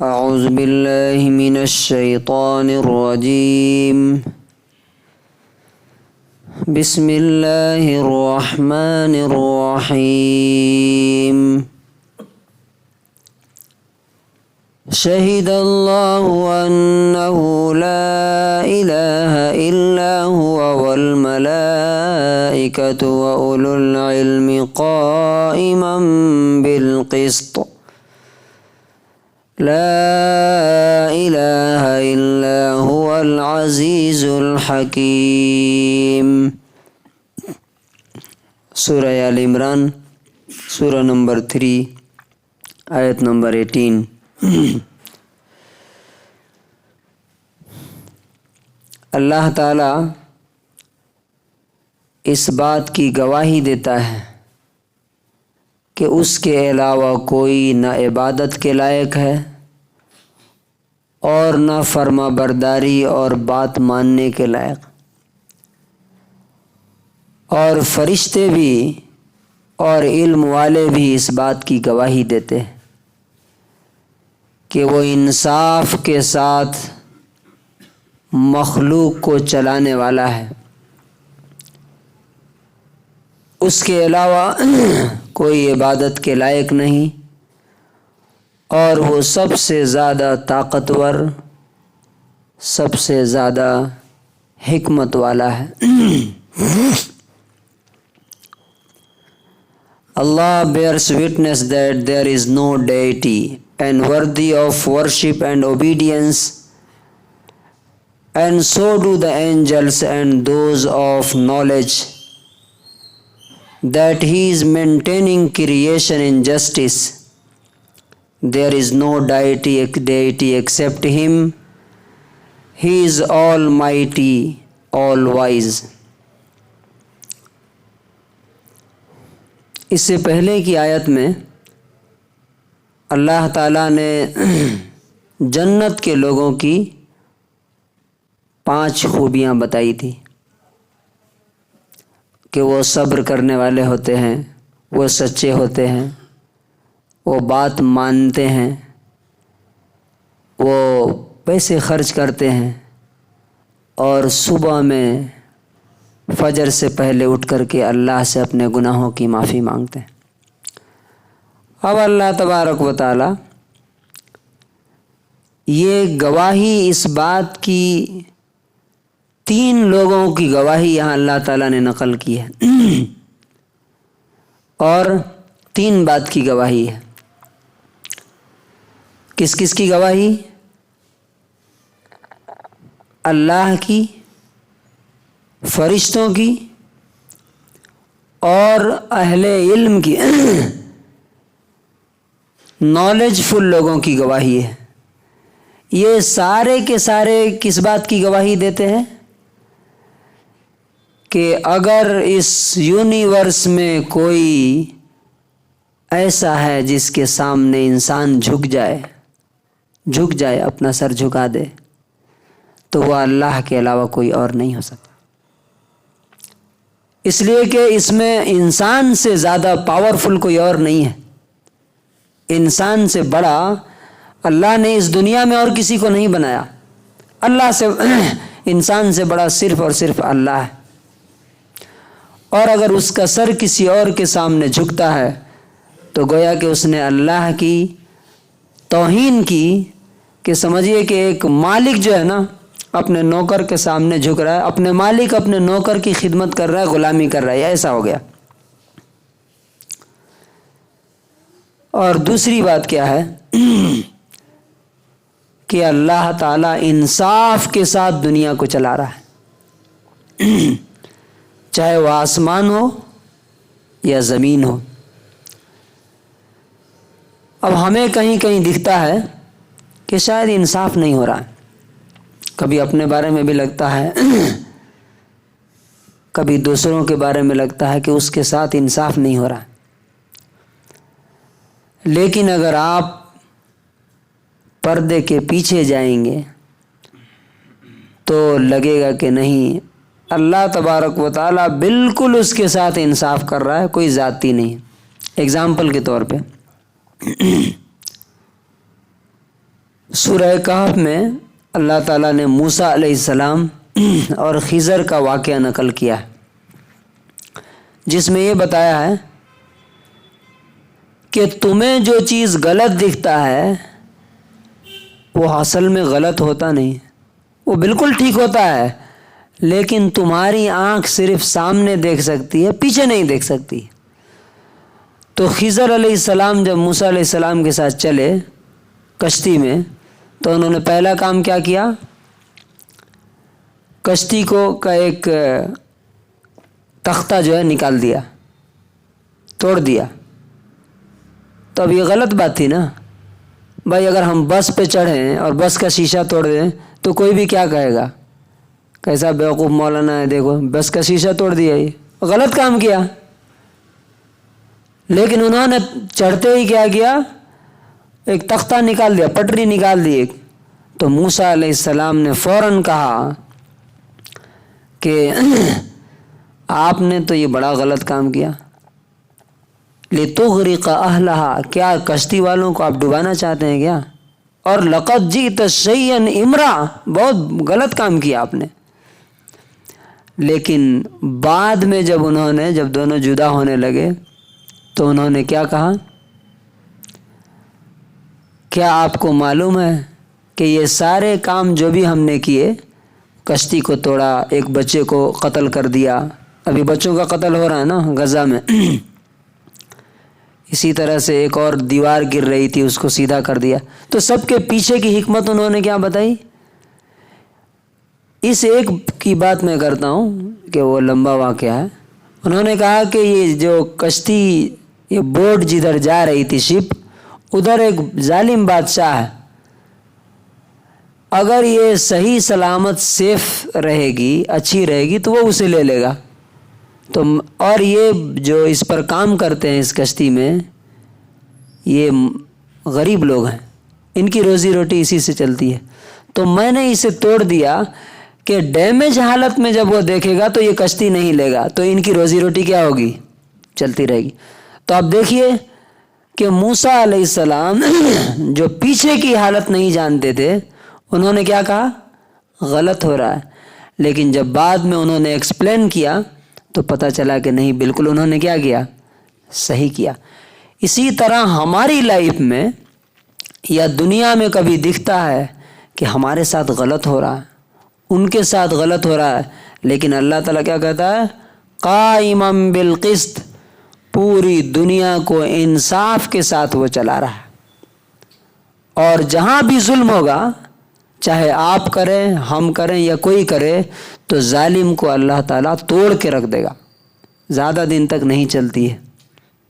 أعوذ بالله من الشيطان الرجيم. بسم الله الرحمن الرحيم. شهد الله أنه لا إله إلا هو والملائكة وأولو العلم قائما بالقسط لا إله إلا هو العزيز الحكيم. سورہ آل عمران سورہ نمبر 3 آیت نمبر 18. اللہ تعالی اس بات کی گواہی دیتا ہے کہ اس کے علاوہ کوئی نہ عبادت کے لائق ہے اور نہ فرما برداری اور بات ماننے کے لائق، اور فرشتے بھی اور علم والے بھی اس بات کی گواہی دیتے ہیں کہ وہ انصاف کے ساتھ مخلوق کو چلانے والا ہے، اس کے علاوہ کوئی عبادت کے لائق نہیں، اور وہ سب سے زیادہ طاقتور، سب سے زیادہ حکمت والا ہے. Allah bears witness that there is no deity and worthy of worship and obedience, and so do the angels and those of knowledge, that he is maintaining creation in justice. There is no deity except him. He is almighty, all wise. اس سے پہلے کی آیت میں اللہ تعالیٰ نے جنت کے لوگوں کی 5 خوبیاں بتائی تھی کہ وہ صبر کرنے والے ہوتے ہیں، وہ سچے ہوتے ہیں، وہ بات مانتے ہیں، وہ پیسے خرچ کرتے ہیں، اور صبح میں فجر سے پہلے اٹھ کر کے اللہ سے اپنے گناہوں کی معافی مانگتے ہیں. اب اللہ تبارک و تعالی یہ گواہی اس بات کی 3 لوگوں کی گواہی یہاں اللہ تعالیٰ نے نقل کی ہے، اور 3 بات کی گواہی ہے. کس کس کی گواہی؟ اللہ کی، فرشتوں کی، اور اہل علم کی، نالج فل لوگوں کی گواہی ہے. یہ سارے کے سارے کس بات کی گواہی دیتے ہیں؟ کہ اگر اس یونیورس میں کوئی ایسا ہے جس کے سامنے انسان جھک جائے، اپنا سر جھکا دے، تو وہ اللہ کے علاوہ کوئی اور نہیں ہو سکتا. اس لیے کہ اس میں انسان سے زیادہ پاورفل کوئی اور نہیں ہے. انسان سے بڑا اللہ نے اس دنیا میں اور کسی کو نہیں بنایا. اللہ سے انسان سے بڑا صرف اور صرف اللہ ہے. اور اگر اس کا سر کسی اور کے سامنے جھکتا ہے تو گویا کہ اس نے اللہ کی توہین کی، کہ سمجھیے کہ ایک مالک جو ہے نا اپنے نوکر کے سامنے جھک رہا ہے، اپنے مالک اپنے نوکر کی خدمت کر رہا ہے، غلامی کر رہا ہے، ایسا ہو گیا. اور دوسری بات کیا ہے کہ اللہ تعالیٰ انصاف کے ساتھ دنیا کو چلا رہا ہے، چاہے وہ آسمان ہو یا زمین ہو. اب ہمیں کہیں کہیں دکھتا ہے کہ شاید انصاف نہیں ہو رہا ہے. کبھی اپنے بارے میں بھی لگتا ہے، کبھی دوسروں کے بارے میں لگتا ہے کہ اس کے ساتھ انصاف نہیں ہو رہا. لیکن اگر آپ پردے کے پیچھے جائیں گے تو لگے گا کہ نہیں، اللہ تبارک و تعالیٰ بالکل اس کے ساتھ انصاف کر رہا ہے، کوئی زیادتی نہیں. ایگزامپل کے طور پہ سورہ کہف میں اللہ تعالیٰ نے موسیٰ علیہ السلام اور خضر کا واقعہ نقل کیا ہے، جس میں یہ بتایا ہے کہ تمہیں جو چیز غلط دکھتا ہے وہ اصل میں غلط ہوتا نہیں، وہ بالکل ٹھیک ہوتا ہے، لیکن تمہاری آنکھ صرف سامنے دیکھ سکتی ہے، پیچھے نہیں دیکھ سکتی۔ تو خضر علیہ السلام جب موسیٰ علیہ السلام کے ساتھ چلے کشتی میں تو انہوں نے پہلا کام کیا کیا؟ کشتی کا ایک تختہ جو ہے نکال دیا، توڑ دیا۔ تو اب یہ غلط بات تھی نا بھائی، اگر ہم بس پہ چڑھیں اور بس کا شیشہ توڑ دیں تو کوئی بھی کیا کہے گا، کیسا بیوقوف مولانا ہے، دیکھو بس کا شیشہ توڑ دیا، یہ غلط کام کیا۔ لیکن انہوں نے چڑھتے ہی کیا کیا؟ ایک تختہ نکال دیا، پٹری نکال دی ایک۔ تو موسیٰ علیہ السلام نے فوراً کہا کہ آپ نے تو یہ بڑا غلط کام کیا، لِتُغْرِقَ أَهْلَهَا، کیا کشتی والوں کو آپ ڈبانا چاہتے ہیں کیا؟ اور لَقَدْ جِئْتَ شَيْئًا إِمْرًا، بہت غلط کام کیا آپ نے۔ لیکن بعد میں جب دونوں جدا ہونے لگے تو انہوں نے کیا کہا؟ کیا آپ کو معلوم ہے کہ یہ سارے کام جو بھی ہم نے کیے، کشتی کو توڑا، ایک بچے کو قتل کر دیا، ابھی بچوں کا قتل ہو رہا ہے نا غزہ میں، اسی طرح سے ایک اور دیوار گر رہی تھی اس کو سیدھا کر دیا، تو سب کے پیچھے کی حکمت انہوں نے کیا بتائی؟ اس ایک کی بات میں کرتا ہوں کہ وہ لمبا واقعہ ہے۔ انہوں نے کہا کہ یہ جو کشتی، یہ بوٹ جدھر جا رہی تھی، شپ، ادھر ایک ظالم بادشاہ ہے، اگر یہ صحیح سلامت سیف رہے گی، اچھی رہے گی تو وہ اسے لے لے گا۔ تو اور یہ جو اس پر کام کرتے ہیں اس کشتی میں، یہ غریب لوگ ہیں، ان کی روزی روٹی اسی سے چلتی ہے، تو میں نے اسے توڑ دیا کہ ڈیمیج حالت میں جب وہ دیکھے گا تو یہ کشتی نہیں لے گا، تو ان کی روزی روٹی کیا ہوگی؟ چلتی رہے گی۔ تو آپ دیکھیے کہ موسیٰ علیہ السلام جو پیچھے کی حالت نہیں جانتے تھے، انہوں نے کیا کہا؟ غلط ہو رہا ہے، لیکن جب بعد میں انہوں نے ایکسپلین کیا تو پتہ چلا کہ نہیں، بالکل انہوں نے کیا کیا؟ صحیح کیا۔ اسی طرح ہماری لائف میں یا دنیا میں کبھی دکھتا ہے کہ ہمارے ساتھ غلط ہو رہا ہے، ان کے ساتھ غلط ہو رہا ہے، لیکن اللہ تعالیٰ کیا کہتا ہے؟ قائما بالقسط، پوری دنیا کو انصاف کے ساتھ وہ چلا رہا ہے، اور جہاں بھی ظلم ہوگا، چاہے آپ کریں، ہم کریں یا کوئی کرے، تو ظالم کو اللہ تعالیٰ توڑ کے رکھ دے گا، زیادہ دن تک نہیں چلتی ہے،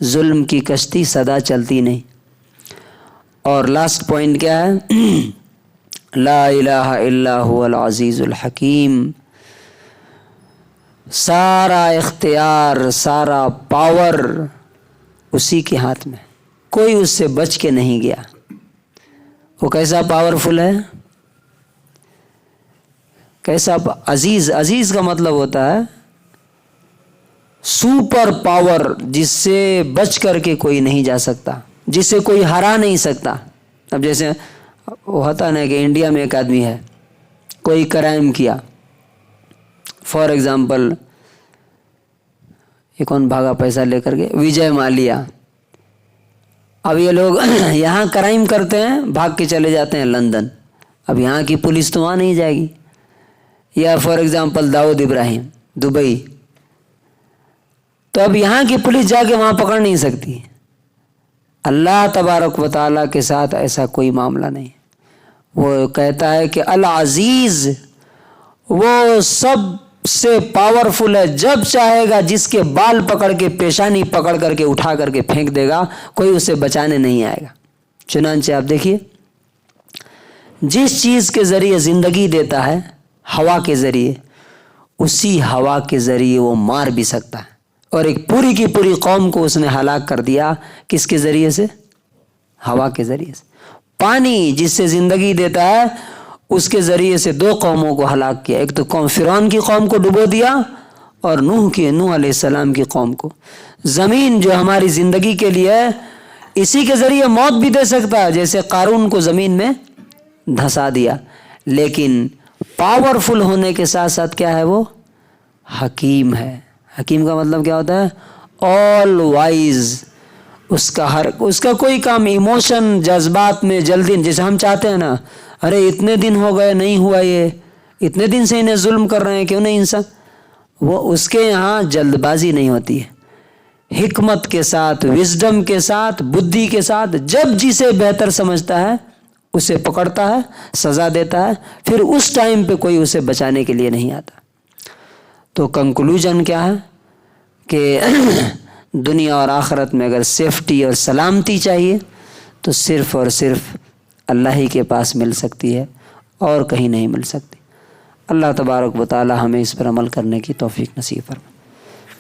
ظلم کی کشتی سدا چلتی نہیں۔ اور لاسٹ پوائنٹ کیا ہے؟ لا الہ الا هو العزیز الحکیم، سارا اختیار، سارا پاور اسی کے ہاتھ میں، کوئی اس سے بچ کے نہیں گیا۔ وہ کیسا پاورفل ہے، کیسا عزیز۔ عزیز کا مطلب ہوتا ہے سپر پاور، جس سے بچ کر کے کوئی نہیں جا سکتا، جسے کوئی ہرا نہیں سکتا۔ اب جیسے وہ ہوتا نا کہ انڈیا میں ایک آدمی ہے، کوئی کرائم کیا، فار ایگزامپل یہ کون بھاگا پیسہ لے کر کے، وجے مالیا۔ اب یہ لوگ یہاں کرائم کرتے ہیں، بھاگ کے چلے جاتے ہیں لندن، اب یہاں کی پولیس تو وہاں نہیں جائے گی۔ یا for example Dawood Ibrahim, Dubai, تو اب یہاں کی پولیس جا کے وہاں پکڑ نہیں سکتی۔ اللہ تبارک و تعالیٰ کے ساتھ ایسا کوئی معاملہ نہیں۔ وہ کہتا ہے کہ العزیز، وہ سب سے پاورفل ہے، جب چاہے گا جس کے بال پکڑ کے، پیشانی پکڑ کر کے اٹھا کر کے پھینک دے گا، کوئی اسے بچانے نہیں آئے گا۔ چنانچہ آپ دیکھیے، جس چیز کے ذریعے زندگی دیتا ہے، ہوا کے ذریعے، اسی ہوا کے ذریعے وہ مار بھی سکتا ہے، اور ایک پوری کی پوری قوم کو اس نے ہلاک کر دیا، کس کے ذریعے سے؟ ہوا کے ذریعے سے۔ پانی جس سے زندگی دیتا ہے، اس کے ذریعے سے 2 قوموں کو ہلاک کیا، ایک تو فرعون کی قوم کو ڈبو دیا، اور نوح علیہ السلام کی قوم کو۔ زمین جو ہماری زندگی کے لیے ہے، اسی کے ذریعے موت بھی دے سکتا ہے، جیسے قارون کو زمین میں دھسا دیا. لیکن پاورفل ہونے کے ساتھ ساتھ کیا ہے وہ؟ حکیم ہے. حکیم کا مطلب کیا ہوتا ہے؟ آل وائز. اس کا کوئی کام ایموشن جذبات میں جلدی، جیسے ہم چاہتے ہیں نا، ارے اتنے دن ہو گئے نہیں ہوا، یہ اتنے دن سے انہیں ظلم کر رہے ہیں، کیوں نہیں انسان؟ وہ اس کے یہاں جلد بازی نہیں ہوتی ہے. حکمت کے ساتھ، وزڈم کے ساتھ، بدھی کے ساتھ، جب جسے بہتر سمجھتا ہے اسے پکڑتا ہے، سزا دیتا ہے، پھر اس ٹائم پہ کوئی اسے بچانے کے لیے نہیں آتا. تو کنکلوژن کیا ہے کہ دنیا اور آخرت میں اگر سیفٹی اور سلامتی چاہیے تو صرف اور صرف اللہ ہی کے پاس مل سکتی ہے، اور کہیں نہیں مل سکتی. اللہ تبارک و تعالی ہمیں اس پر عمل کرنے کی توفیق نصیب فرمائے.